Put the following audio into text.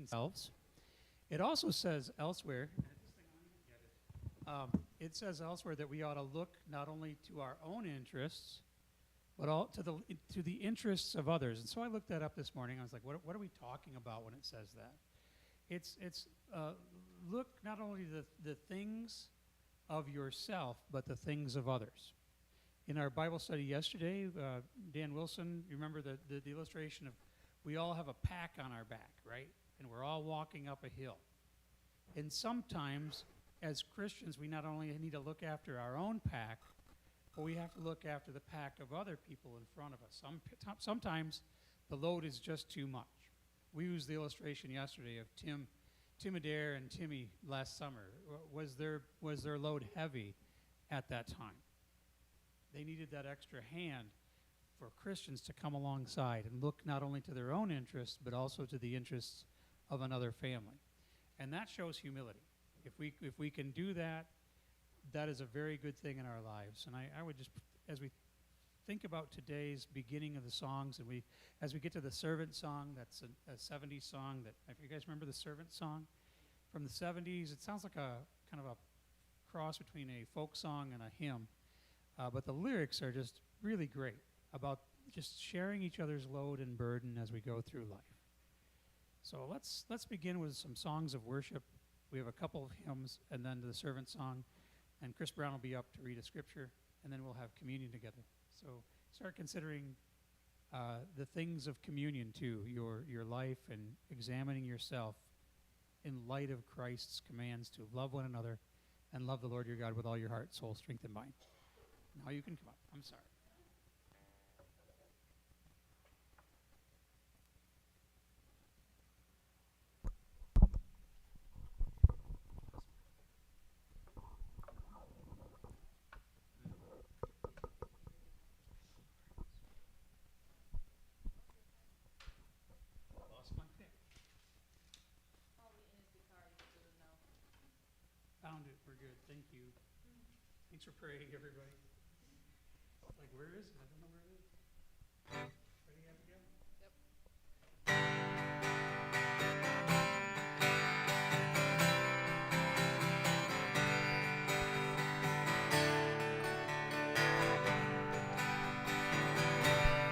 themselves. It also says elsewhere, it says elsewhere that we ought to look not only to our own interests, but all to the interests of others. And so I looked that up this morning. I was like, what are we talking about when it says that? It's look not only the things of yourself, but the things of others. In our Bible study yesterday, Dan Wilson, you remember the illustration of we all have a pack on our back, right? And we're all walking up a hill. And sometimes, as Christians, we not only need to look after our own pack, but we have to look after the pack of other people in front of us. Sometimes the load is just too much. We used the illustration yesterday of Tim Adair and Timmy last summer. Was their load heavy at that time? They needed that extra hand for Christians to come alongside and look not only to their own interests, but also to the interests of another family. And that shows humility. If we can do that, that is a very good thing in our lives. And I would just, as we think about today's beginning of the songs, and as we get to the servant song, that's a 70s song that, if you guys remember the servant song from the 70s, it sounds like a kind of a cross between a folk song and a hymn. But the lyrics are just really great about just sharing each other's load and burden as we go through life. So let's begin with some songs of worship. We have a couple of hymns and then the servant song, and Chris Brown will be up to read a scripture, and then we'll have communion together. So start considering the things of communion too, your life, and examining yourself in light of Christ's commands to love one another and love the Lord your God with all your heart, soul, strength, and mind. Now you can come up. I'm sorry. Lost my pick. Found it. We're good. Thank you. Thanks for praying, everybody. Like, where is it? I don't know where it is.